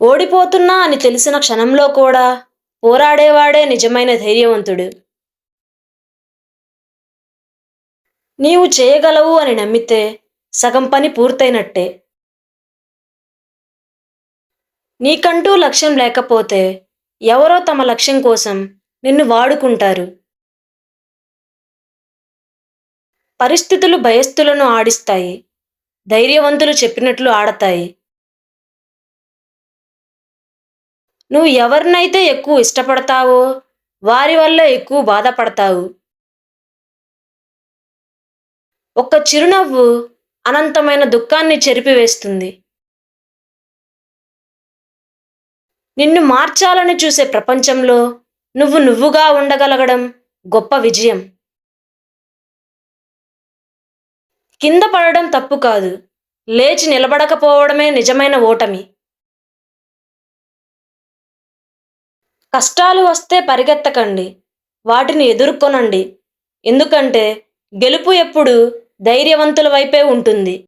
ఓడిపోతున్నా అని తెలిసిన క్షణంలో కూడా పోరాడేవాడే నిజమైన ధైర్యవంతుడు. నీవు చేయగలవు అని నమ్మితే సగం పని పూర్తయినట్టే. నీకంటూ లక్ష్యం లేకపోతే ఎవరో తమ లక్ష్యం కోసం నిన్ను వాడుకుంటారు. పరిస్థితులు భయస్థులను ఆడిస్తాయి. ధైర్యవంతులు చెప్పినట్లు ఆడతాయి. నువ్వు ఎవరినైతే ఎక్కువ ఇష్టపడతావో వారి వల్ల ఎక్కువ బాధపడతావు. ఒక్క చిరునవ్వు అనంతమైన దుఃఖాన్ని చెరిపివేస్తుంది. నిన్ను మార్చాలని చూసే ప్రపంచంలో నువ్వు నువ్వుగా ఉండగలగడం గొప్ప విజయం. కింద పడడం తప్పు కాదు. లేచి నిలబడకపోవడమే నిజమైన ఓటమి. కష్టాలు వస్తే పరిగెత్తకండి. వాటిని ఎదుర్కొనండి. ఎందుకంటే గెలుపు ఎప్పుడు ధైర్యవంతుల వైపే ఉంటుంది.